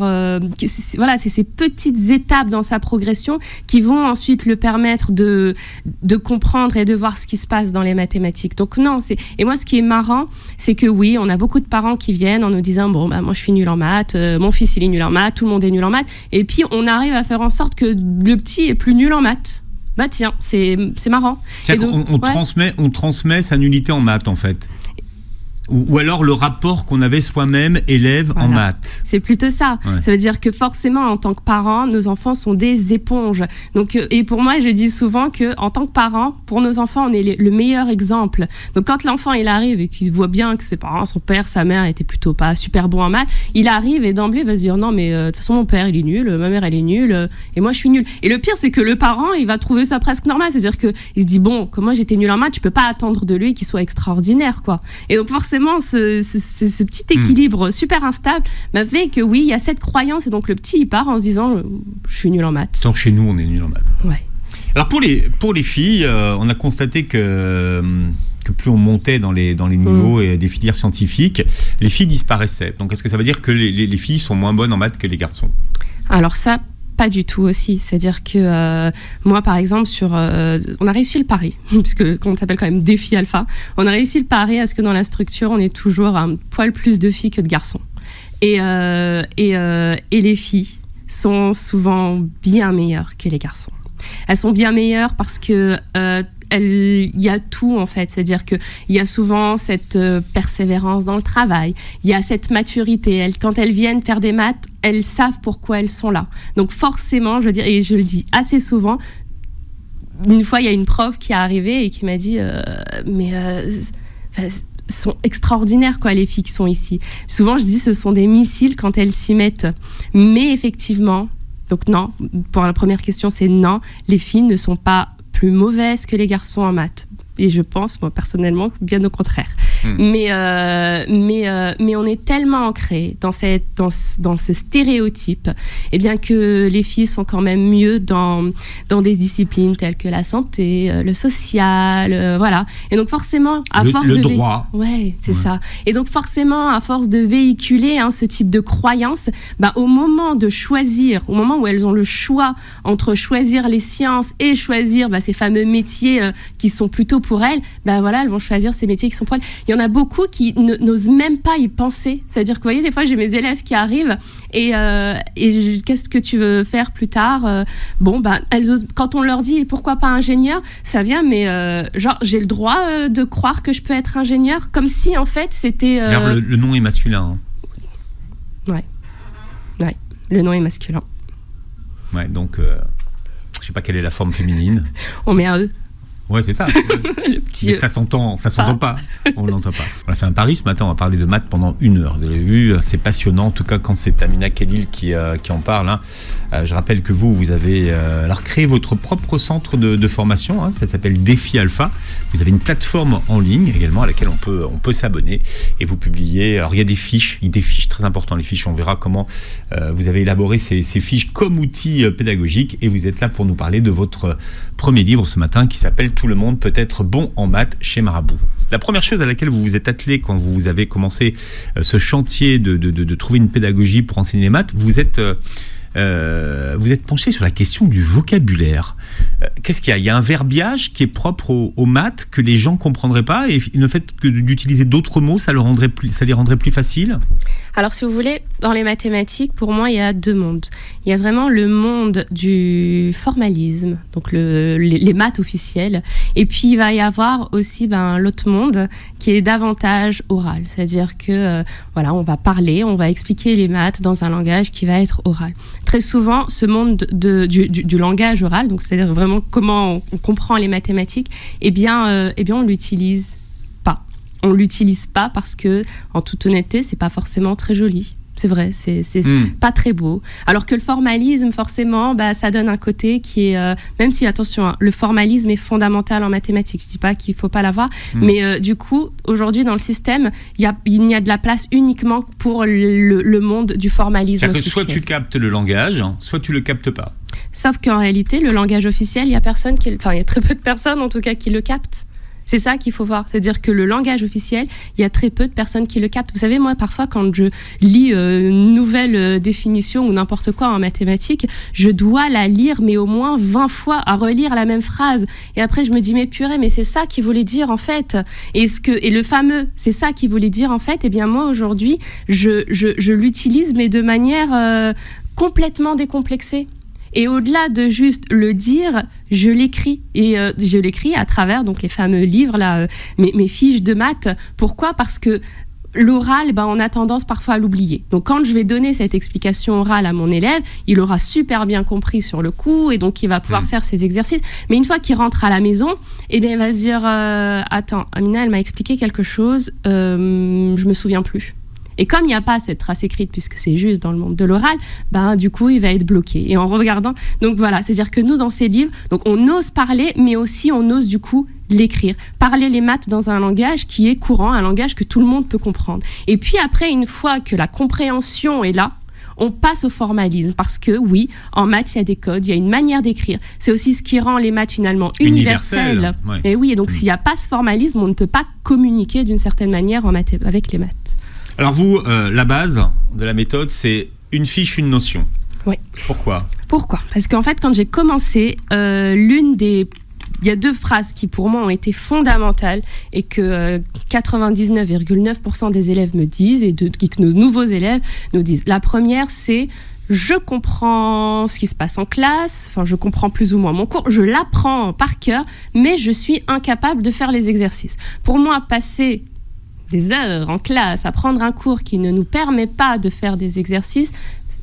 c'est ces petites étapes dans sa progression qui vont ensuite le permettre de comprendre et de voir ce qui se passe dans les mathématiques. Donc non, et moi, ce qui est marrant, c'est que oui, on a beaucoup de parents qui viennent en nous disant, bon, bah, moi, je suis nul en maths, mon fils, il est nul en maths, tout le monde est nul en maths. Et puis, on arrive à faire en sorte que le petit est plus nul en maths. Bah tiens, c'est marrant. On transmet sa nullité en maths, en fait. Ou alors le rapport qu'on avait soi-même élève en maths. C'est plutôt ça. Ouais. Ça veut dire que forcément, en tant que parents, nos enfants sont des éponges. Donc, et pour moi, je dis souvent qu'en tant que parents, pour nos enfants, on est le meilleur exemple. Donc quand l'enfant il arrive et qu'il voit bien que ses parents, son père, sa mère étaient plutôt pas super bons en maths, il arrive et d'emblée va se dire non mais de toute façon mon père il est nul, ma mère elle est nulle et moi je suis nulle. Et le pire c'est que le parent il va trouver ça presque normal, c'est-à-dire que il se dit bon comme moi j'étais nul en maths, je peux pas attendre de lui qu'il soit extraordinaire quoi. Et donc forcément ce petit équilibre super instable m'a fait que oui, il y a cette croyance et donc le petit il part en se disant je suis nul en maths. Tant que chez nous on est nul en maths. Ouais. Alors pour les filles, on a constaté que plus on montait dans les niveaux et des filières scientifiques, les filles disparaissaient. Donc est-ce que ça veut dire que les filles sont moins bonnes en maths que les garçons ? Alors ça, pas du tout aussi. C'est-à-dire que moi, par exemple, on a réussi le pari, puisque qu'on s'appelle quand même défi alpha, on a réussi le pari à ce que dans la structure, on ait toujours un poil plus de filles que de garçons. Et les filles sont souvent bien meilleures que les garçons. Elles sont bien meilleures parce que il y a tout en fait, c'est-à-dire qu'il y a souvent cette persévérance dans le travail, il y a cette maturité, quand elles viennent faire des maths, elles savent pourquoi elles sont là. Donc forcément, je veux dire, et je le dis assez souvent, une fois il y a une prof qui est arrivée et qui m'a dit sont extraordinaires quoi les filles qui sont ici. Souvent je dis ce sont des missiles quand elles s'y mettent, mais effectivement, donc non, pour la première question c'est non, les filles ne sont pas plus mauvaises que les garçons en maths. Et je pense, moi, personnellement, bien au contraire. Mais on est tellement ancré dans ce stéréotype, eh bien que les filles sont quand même mieux dans des disciplines telles que la santé, le social, voilà. Et donc forcément, à force de droit. Ouais, c'est ça. Et donc forcément, à force de véhiculer ce type de croyances, au moment de choisir, au moment où elles ont le choix entre choisir les sciences et choisir ces fameux métiers qui sont plutôt pour elles, elles vont choisir ces métiers qui sont pour elles. Il y en a beaucoup qui n'osent même pas y penser. C'est-à-dire que, vous voyez, des fois, j'ai mes élèves qui arrivent et qu'est-ce que tu veux faire plus tard ? Elles osent, quand on leur dit pourquoi pas ingénieur, ça vient, mais j'ai le droit de croire que je peux être ingénieur, comme si en fait c'était. Alors le nom est masculin. Ouais, le nom est masculin. Ouais, donc je sais pas quelle est la forme féminine. On met un E. Ouais, c'est ça. Le petit mais ça s'entend pas. On l'entend pas. On a fait un pari ce matin, on va parler de maths pendant 1 heure. Vous l'avez vu, c'est passionnant. En tout cas, quand c'est Amina Khalil qui en parle. Hein. Je rappelle que vous avez créé votre propre centre de formation. Hein. Ça s'appelle Défi Alpha. Vous avez une plateforme en ligne également à laquelle on peut s'abonner. Et vous publiez. Alors, il y a des fiches très importantes. Les fiches, on verra comment vous avez élaboré ces fiches comme outil pédagogique. Et vous êtes là pour nous parler de votre premier livre ce matin qui s'appelle Tout le monde peut être bon en maths chez Marabout. La première chose à laquelle vous vous êtes attelé quand vous avez commencé ce chantier de trouver une pédagogie pour enseigner les maths, vous êtes penché sur la question du vocabulaire. Qu'est-ce qu'il y a ? Il y a un verbiage qui est propre aux maths que les gens ne comprendraient pas et le fait d'utiliser d'autres mots, ça les rendrait plus faciles ? Alors, si vous voulez, dans les mathématiques, pour moi, il y a deux mondes. Il y a vraiment le monde du formalisme, donc les maths officielles. Et puis, il va y avoir aussi l'autre monde qui est davantage oral. C'est-à-dire que, on va parler, on va expliquer les maths dans un langage qui va être oral. Très souvent, ce monde du langage oral, donc c'est-à-dire vraiment comment on comprend les mathématiques, eh bien, on l'utilise pas. On l'utilise pas parce que, en toute honnêteté, c'est pas forcément très joli. C'est vrai, c'est pas très beau. Alors que le formalisme, forcément, ça donne un côté qui est... même si, attention, hein, le formalisme est fondamental en mathématiques. Je dis pas qu'il faut pas l'avoir, mais du coup, aujourd'hui, dans le système, il y a de la place uniquement pour le monde du formalisme. C'est-à-dire que soit tu captes le langage, soit tu le captes pas. Sauf qu'en réalité, le langage officiel, il y a très peu de personnes, en tout cas, qui le captent. C'est ça qu'il faut voir. C'est-à-dire que le langage officiel, il y a très peu de personnes qui le captent. Vous savez, moi, parfois, quand je lis une nouvelle définition ou n'importe quoi en mathématiques, je dois la lire, mais au moins 20 fois, à relire la même phrase. Et après, je me dis, mais purée, mais c'est ça qu'il voulait dire, en fait. Et le fameux, c'est ça qu'il voulait dire, en fait. Eh bien, moi, aujourd'hui, je l'utilise, mais de manière complètement décomplexée. Et au-delà de juste le dire, je l'écris. Et je l'écris à travers donc, les fameux livres, là, mes fiches de maths. Pourquoi ? Parce que l'oral, on a tendance parfois à l'oublier. Donc quand je vais donner cette explication orale à mon élève, il aura super bien compris sur le coup et donc il va pouvoir faire ses exercices. Mais une fois qu'il rentre à la maison, eh bien, il va se dire attends, Amina, elle m'a expliqué quelque chose, je me souviens plus. Et comme il n'y a pas cette trace écrite, puisque c'est juste dans le monde de l'oral, du coup, il va être bloqué. Et en regardant, donc voilà, c'est-à-dire que nous, dans ces livres, donc on ose parler, mais aussi on ose du coup l'écrire. Parler les maths dans un langage qui est courant, un langage que tout le monde peut comprendre. Et puis après, une fois que la compréhension est là, on passe au formalisme parce que oui, en maths, il y a des codes, il y a une manière d'écrire. C'est aussi ce qui rend les maths finalement universelles. Ouais. Et oui, et donc s'il n'y a pas ce formalisme, on ne peut pas communiquer d'une certaine manière avec les maths. Alors vous, la base de la méthode, c'est une fiche, une notion. Oui. Pourquoi ? Parce qu'en fait, quand j'ai commencé, il y a deux phrases qui pour moi ont été fondamentales et que 99,9% des élèves me disent et que nos nouveaux élèves nous disent. La première, c'est je comprends ce qui se passe en classe, je comprends plus ou moins mon cours, je l'apprends par cœur, mais je suis incapable de faire les exercices. Pour moi, passer des heures en classe à prendre un cours qui ne nous permet pas de faire des exercices,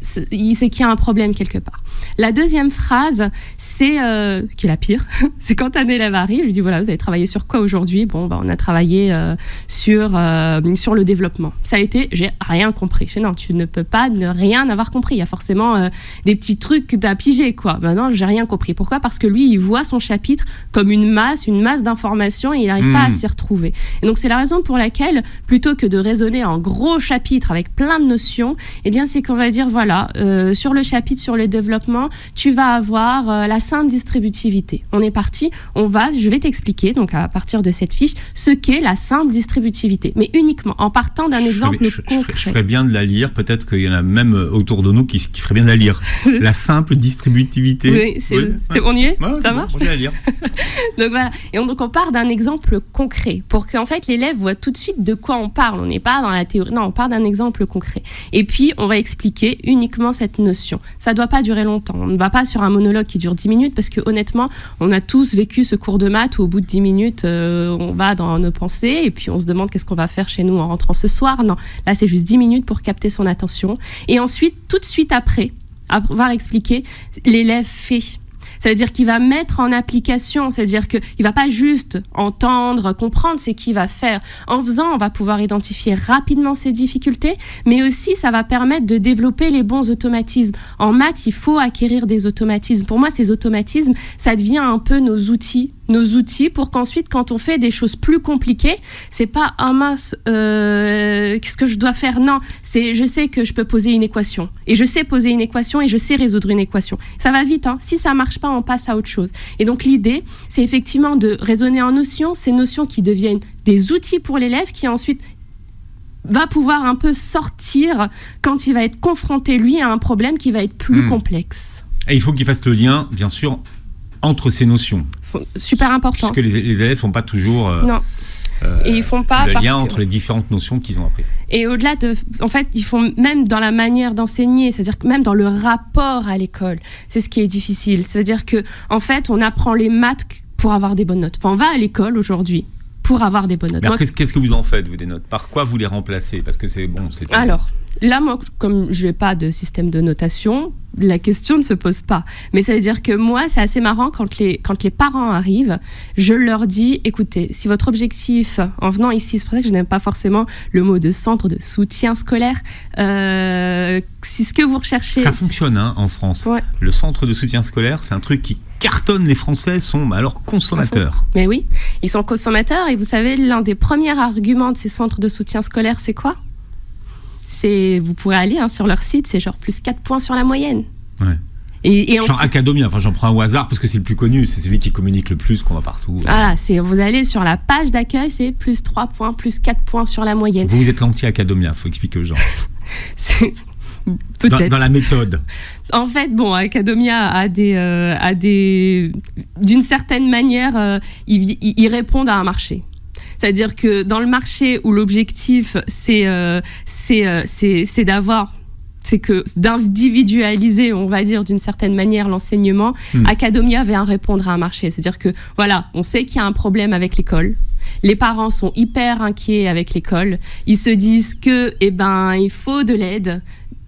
c'est qu'il y a un problème quelque part. La deuxième phrase, c'est qui est la pire, c'est quand un élève arrive, je lui dis voilà, vous avez travaillé sur quoi aujourd'hui ? On a travaillé sur le développement. Ça a été, j'ai rien compris. Je fais non, tu ne peux pas ne rien avoir compris. Il y a forcément des petits trucs que tu as pigés, quoi. Non, j'ai rien compris. Pourquoi ? Parce que lui, il voit son chapitre comme une masse d'informations et il n'arrive pas à s'y retrouver. Et donc, c'est la raison pour laquelle, plutôt que de raisonner en gros chapitres avec plein de notions, eh bien, c'est qu'on va dire voilà, sur le chapitre sur le développement, tu vas avoir la simple distributivité. On est parti, je vais t'expliquer, donc à partir de cette fiche, ce qu'est la simple distributivité, mais uniquement en partant d'un exemple concret. Je ferais bien de la lire, peut-être qu'il y en a même autour de nous qui feraient bien de la lire. La simple distributivité. Oui, on y est, ouais, ça marche. Bon, j'ai à lire. Donc voilà, et donc on part d'un exemple concret, pour qu'en fait l'élève voit tout de suite de quoi on parle. On n'est pas dans la théorie, non, on part d'un exemple concret. Et puis on va expliquer uniquement cette notion. Ça ne doit pas durer longtemps. On ne va pas sur un monologue qui dure 10 minutes parce que honnêtement, on a tous vécu ce cours de maths où au bout de 10 minutes, on va dans nos pensées et puis on se demande qu'est-ce qu'on va faire chez nous en rentrant ce soir. Non, là c'est juste 10 minutes pour capter son attention. Et ensuite, tout de suite après avoir expliqué, l'élève fait. Ça veut dire qu'il va mettre en application, c'est-à-dire qu'il ne va pas juste entendre, comprendre, c'est qu'il va faire. En faisant, on va pouvoir identifier rapidement ses difficultés, mais aussi ça va permettre de développer les bons automatismes. En maths, il faut acquérir des automatismes. Pour moi, ces automatismes, ça devient un peu nos outils pour qu'ensuite, quand on fait des choses plus compliquées, c'est pas « Ah mince, qu'est-ce que je dois faire ?» Non, c'est « Je sais que je peux poser une équation. Et je sais poser une équation et je sais résoudre une équation. » Ça va vite, hein. Si ça marche pas, on passe à autre chose. Et donc, l'idée, c'est effectivement de raisonner en notions, ces notions qui deviennent des outils pour l'élève qui ensuite va pouvoir un peu sortir quand il va être confronté, lui, à un problème qui va être plus complexe. Et il faut qu'il fasse le lien, bien sûr, entre ces notions. Super important. Puisque les élèves ne font pas toujours... Non. Et ils font pas le parce lien que... entre les différentes notions qu'ils ont appris. Et au-delà de... En fait, ils font même dans la manière d'enseigner, c'est-à-dire que même dans le rapport à l'école, c'est ce qui est difficile. C'est-à-dire que, en fait, on apprend les maths pour avoir des bonnes notes. Enfin, on va à l'école aujourd'hui pour avoir des bonnes notes. Alors, qu'est-ce que vous en faites, vous, des notes? Par quoi vous les remplacez? Parce que c'est bon. Alors, là, moi, comme je n'ai pas de système de notation, la question ne se pose pas. Mais ça veut dire que moi, c'est assez marrant quand les parents arrivent, je leur dis, écoutez, si votre objectif, en venant ici, c'est pour ça que je n'aime pas forcément le mot de centre de soutien scolaire, si ce que vous recherchez... Ça fonctionne en France. Ouais. Le centre de soutien scolaire, c'est un truc qui cartonne. Les Français sont alors consommateurs. Mais oui, ils sont consommateurs. Et vous savez, l'un des premiers arguments de ces centres de soutien scolaire, c'est quoi ? Vous pourrez aller sur leur site, c'est genre plus 4 points sur la moyenne. Ouais. Et genre Academia, j'en prends au hasard parce que c'est le plus connu, c'est celui qui communique le plus, qu'on va partout. Voilà, vous allez sur la page d'accueil, c'est plus 3 points, plus 4 points sur la moyenne. Vous êtes l'anti-Academia, il faut expliquer aux gens. Peut-être. Dans la méthode. En fait, Academia a des d'une certaine manière, ils répondent à un marché. C'est-à-dire que dans le marché où l'objectif, c'est d'individualiser, on va dire, d'une certaine manière, l'enseignement, Academia vient répondre à un marché. C'est-à-dire que, voilà, on sait qu'il y a un problème avec l'école. Les parents sont hyper inquiets avec l'école. Ils se disent que, il faut de l'aide.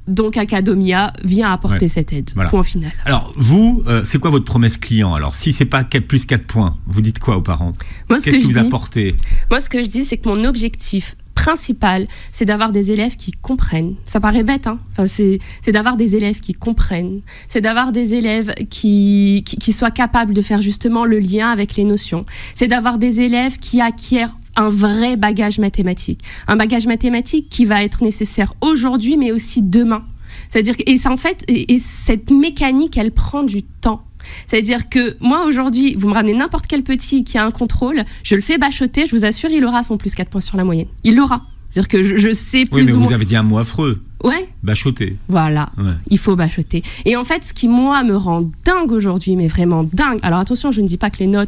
Donc Academia vient apporter cette aide. Voilà. Point final. Alors vous, c'est quoi votre promesse client? Alors si c'est pas plus 4 points, vous dites quoi aux parents? Qu'est-ce que vous apportez? Moi, ce que je dis, c'est que mon objectif principal, c'est d'avoir des élèves qui comprennent. Ça paraît bête, c'est d'avoir des élèves qui comprennent. C'est d'avoir des élèves qui soient capables de faire justement le lien avec les notions. C'est d'avoir des élèves qui acquièrent un vrai bagage mathématique. Un bagage mathématique qui va être nécessaire aujourd'hui, mais aussi demain. C'est-à-dire que, et cette mécanique, elle prend du temps. C'est-à-dire que moi, aujourd'hui, vous me ramenez n'importe quel petit qui a un contrôle, je le fais bachoter, je vous assure, il aura son plus 4 points sur la moyenne. Il l'aura. C'est-à-dire que je sais plus ou moins... Oui, mais vous avez dit un mot affreux. Ouais. Bachoter. Voilà, ouais. Il faut bachoter. Et en fait, ce qui, moi, me rend dingue aujourd'hui, mais vraiment dingue... Alors attention, je ne dis pas que les notes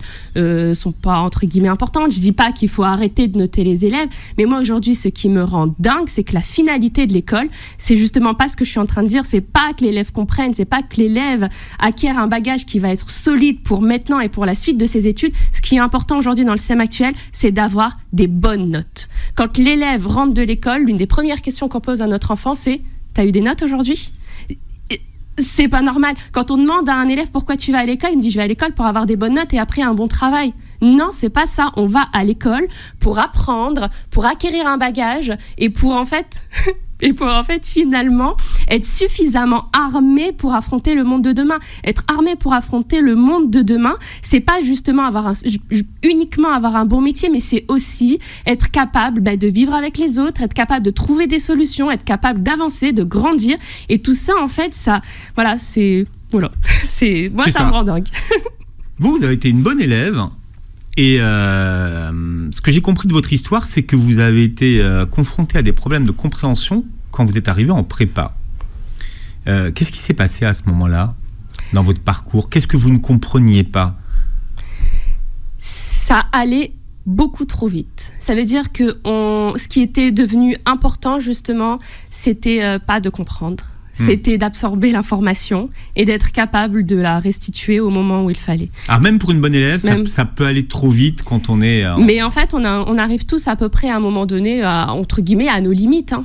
sont pas, entre guillemets, importantes. Je ne dis pas qu'il faut arrêter de noter les élèves. Mais moi, aujourd'hui, ce qui me rend dingue, c'est que la finalité de l'école, c'est justement pas ce que je suis en train de dire. C'est pas que l'élève comprenne, c'est pas que l'élève acquiert un bagage qui va être solide pour maintenant et pour la suite de ses études. Ce qui est important aujourd'hui dans le système actuel, c'est d'avoir des bonnes notes. Quand l'élève rentre de l'école, l'une des premières questions qu'on pose à notre enfant, c'est « T'as eu des notes aujourd'hui ?» C'est pas normal. Quand on demande à un élève pourquoi tu vas à l'école, il me dit « Je vais à l'école pour avoir des bonnes notes et après un bon travail. » Non, c'est pas ça. On va à l'école pour apprendre, pour acquérir un bagage et pour en fait finalement être suffisamment armé pour affronter le monde de demain. Être armé pour affronter le monde de demain, c'est pas justement uniquement avoir un bon métier, mais c'est aussi être capable de vivre avec les autres, être capable de trouver des solutions, être capable d'avancer, de grandir. Et tout ça, en fait, ça me rend dingue. Vous avez été une bonne élève. Et ce que j'ai compris de votre histoire, c'est que vous avez été confronté à des problèmes de compréhension quand vous êtes arrivé en prépa. Qu'est-ce qui s'est passé à ce moment-là, dans votre parcours? Qu'est-ce que vous ne compreniez pas? Ça allait beaucoup trop vite. Ça veut dire que ce qui était devenu important, justement, c'était pas de comprendre. C'était d'absorber l'information et d'être capable de la restituer au moment où il fallait. Alors même pour une bonne élève, ça peut aller trop vite quand on est... Mais en fait, on arrive tous à peu près à un moment donné, entre guillemets, à nos limites.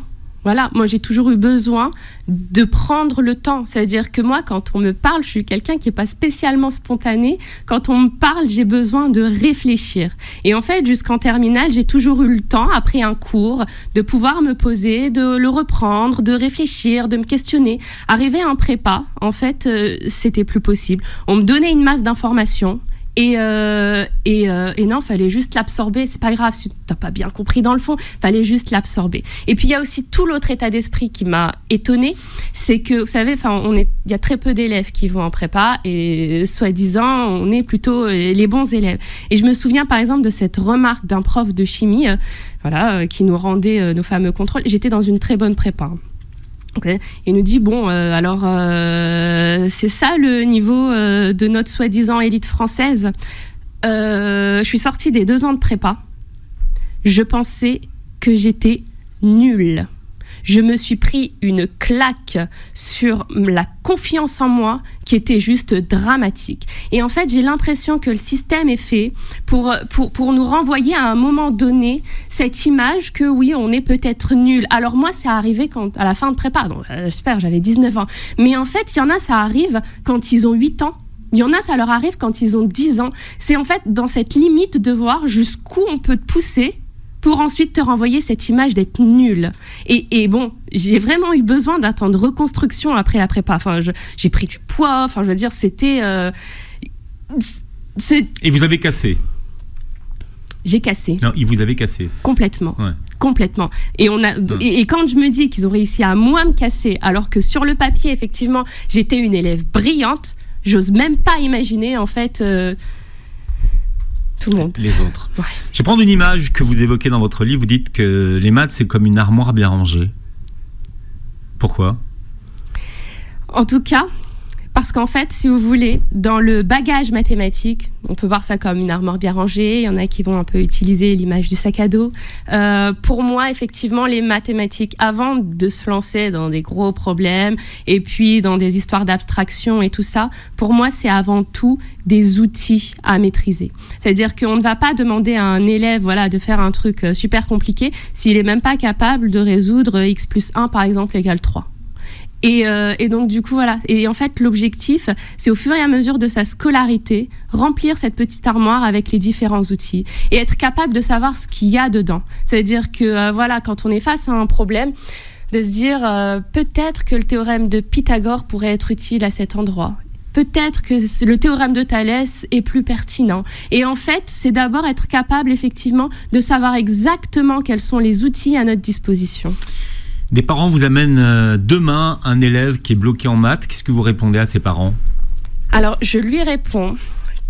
Voilà, moi j'ai toujours eu besoin de prendre le temps. C'est-à-dire que moi, quand on me parle, je suis quelqu'un qui n'est pas spécialement spontané. Quand on me parle, j'ai besoin de réfléchir. Et en fait, jusqu'en terminale, j'ai toujours eu le temps, après un cours, de pouvoir me poser, de le reprendre, de réfléchir, de me questionner. Arrivé en prépa, en fait, c'était plus possible. On me donnait une masse d'informations. Et non, fallait juste l'absorber. C'est pas grave si t'as pas bien compris dans le fond. Fallait juste l'absorber. Et puis il y a aussi tout l'autre état d'esprit qui m'a étonnée, c'est que vous savez, il y a très peu d'élèves qui vont en prépa et soi-disant on est plutôt les bons élèves. Et je me souviens par exemple de cette remarque d'un prof de chimie, qui nous rendait nos fameux contrôles. J'étais dans une très bonne prépa. Okay. Il nous dit, c'est ça le niveau de notre soi-disant élite française. Je suis sortie des 2 ans de prépa. je pensais que j'étais nulle. Je me suis pris une claque sur la confiance en moi qui était juste dramatique. Et en fait, j'ai l'impression que le système est fait pour nous renvoyer à un moment donné cette image que oui, on est peut-être nul. Alors moi, c'est arrivé à la fin de prépa. Donc, j'espère, j'avais 19 ans. Mais en fait, il y en a, ça arrive quand ils ont 8 ans. Il y en a, ça leur arrive quand ils ont 10 ans. C'est en fait dans cette limite de voir jusqu'où on peut te pousser pour ensuite te renvoyer cette image d'être nul. Et bon, j'ai vraiment eu besoin d'un temps de reconstruction après la prépa. Enfin, j'ai pris du poids. Enfin, je veux dire, c'était... Et vous avez cassé? J'ai cassé. Non, ils vous avaient cassé. Complètement. Ouais. Complètement. Et quand je me dis qu'ils ont réussi à moi me casser, alors que sur le papier, effectivement, j'étais une élève brillante, j'ose même pas imaginer, en fait... tout le monde. Les autres. Ouais. Je vais prendre une image que vous évoquez dans votre livre. Vous dites que les maths, c'est comme une armoire bien rangée. Pourquoi ? En tout cas, parce qu'en fait, si vous voulez, dans le bagage mathématique, on peut voir ça comme une armoire bien rangée. Il y en a qui vont un peu utiliser l'image du sac à dos. Pour moi, effectivement, les mathématiques, avant de se lancer dans des gros problèmes et puis dans des histoires d'abstraction et tout ça, pour moi, c'est avant tout des outils à maîtriser. C'est-à-dire qu'on ne va pas demander à un élève de faire un truc super compliqué s'il n'est même pas capable de résoudre x plus 1, par exemple, égale 3. Et donc du coup voilà, et en fait l'objectif c'est au fur et à mesure de sa scolarité remplir cette petite armoire avec les différents outils et être capable de savoir ce qu'il y a dedans. Ça veut dire que quand on est face à un problème, de se dire peut-être que le théorème de Pythagore pourrait être utile à cet endroit. Peut-être que le théorème de Thalès est plus pertinent. Et en fait, c'est d'abord être capable effectivement de savoir exactement quels sont les outils à notre disposition. Des parents vous amènent demain un élève qui est bloqué en maths. Qu'est-ce que vous répondez à ces parents ? Alors, je lui réponds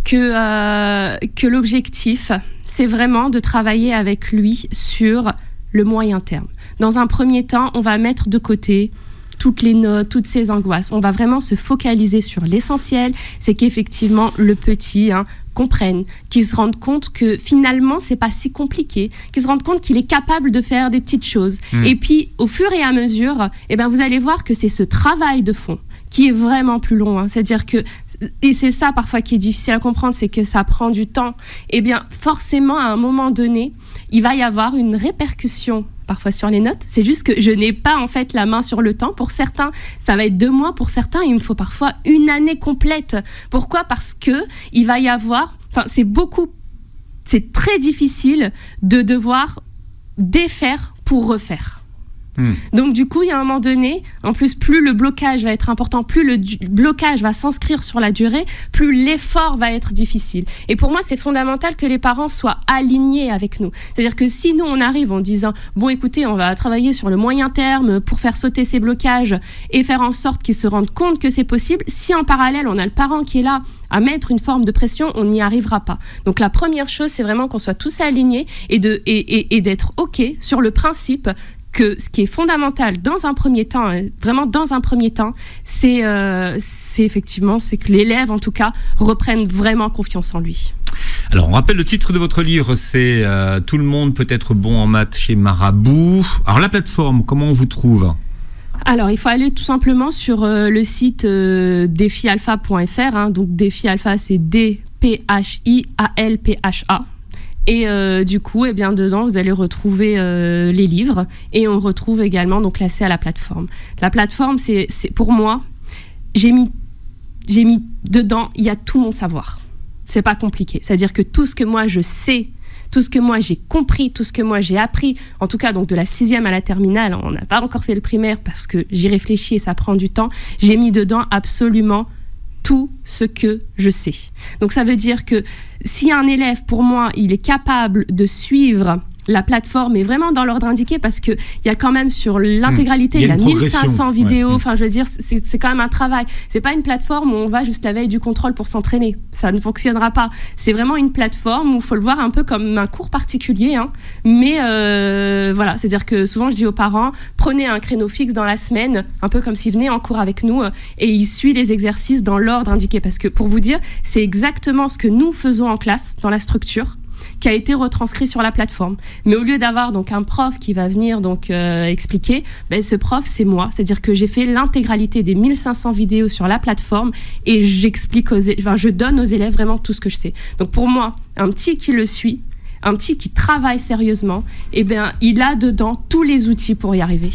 que l'objectif, c'est vraiment de travailler avec lui sur le moyen terme. Dans un premier temps, on va mettre de côté toutes les notes, toutes ces angoisses. On va vraiment se focaliser sur l'essentiel, c'est qu'effectivement, le petit comprenne, qu'il se rende compte que finalement, c'est pas si compliqué, qu'il se rende compte qu'il est capable de faire des petites choses. Et puis, au fur et à mesure, vous allez voir que c'est ce travail de fond qui est vraiment plus long. C'est-à-dire que, et c'est ça parfois qui est difficile à comprendre, c'est que ça prend du temps. Forcément, à un moment donné, il va y avoir une répercussion parfois sur les notes. C'est juste que je n'ai pas en fait la main sur le temps. Pour certains, ça va être 2 mois. Pour certains, il me faut parfois 1 année complète. Pourquoi ? Parce que il va y avoir... c'est très difficile de devoir défaire pour refaire. Donc du coup, il y a un moment donné, en plus, plus le blocage va être important, plus le blocage va s'inscrire sur la durée, plus l'effort va être difficile. Et pour moi, c'est fondamental que les parents soient alignés avec nous. C'est-à-dire que si nous, on arrive en disant « Bon, écoutez, on va travailler sur le moyen terme pour faire sauter ces blocages et faire en sorte qu'ils se rendent compte que c'est possible », si en parallèle, on a le parent qui est là à mettre une forme de pression, on n'y arrivera pas. Donc la première chose, c'est vraiment qu'on soit tous alignés et d'être OK sur le principe que ce qui est fondamental dans un premier temps, vraiment dans un premier temps, c'est effectivement que l'élève, en tout cas, reprenne vraiment confiance en lui. Alors, on rappelle le titre de votre livre, c'est « Tout le monde peut être bon en maths chez Marabout ». Alors, la plateforme, comment on vous trouve ? Alors, il faut aller tout simplement sur le site defialpha.fr. Donc, Defi Alpha, c'est D-P-H-I-A-L-P-H-A. Et du coup, dedans, vous allez retrouver les livres et on retrouve également donc l'accès à la plateforme. La plateforme, c'est pour moi, j'ai mis dedans, il y a tout mon savoir. C'est pas compliqué. C'est-à-dire que tout ce que moi je sais, tout ce que moi j'ai compris, tout ce que moi j'ai appris, en tout cas donc de la 6e à la terminale, on n'a pas encore fait le primaire parce que j'y réfléchis et ça prend du temps. J'ai mis dedans absolument tout ce que je sais. Donc ça veut dire que si un élève, pour moi, il est capable de suivre la plateforme est vraiment dans l'ordre indiqué parce qu'il y a quand même sur l'intégralité, il y a 1500 vidéos, enfin je veux dire, c'est quand même un travail. C'est pas une plateforme où on va juste la veille du contrôle pour s'entraîner, ça ne fonctionnera pas. C'est vraiment une plateforme où il faut le voir un peu comme un cours particulier, hein. Mais voilà, c'est-à-dire que souvent je dis aux parents, prenez un créneau fixe dans la semaine, un peu comme s'ils venaient en cours avec nous, et ils suivent les exercices dans l'ordre indiqué, parce que pour vous dire, c'est exactement ce que nous faisons en classe, dans la structure, qui a été retranscrit sur la plateforme. Mais au lieu d'avoir donc un prof qui va venir donc expliquer, ce prof c'est moi, c'est-à-dire que j'ai fait l'intégralité des 1500 vidéos sur la plateforme et je donne aux élèves vraiment tout ce que je sais. Donc pour moi, un petit qui le suit, un petit qui travaille sérieusement, il a dedans tous les outils pour y arriver.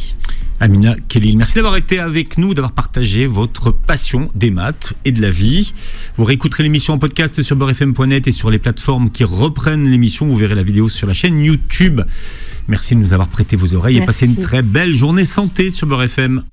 Amina Khelil, merci d'avoir été avec nous, d'avoir partagé votre passion des maths et de la vie. Vous réécouterez l'émission en podcast sur beurrefm.net et sur les plateformes qui reprennent l'émission. Vous verrez la vidéo sur la chaîne YouTube. Merci de nous avoir prêté vos oreilles et passez une très belle journée santé sur Beurre FM.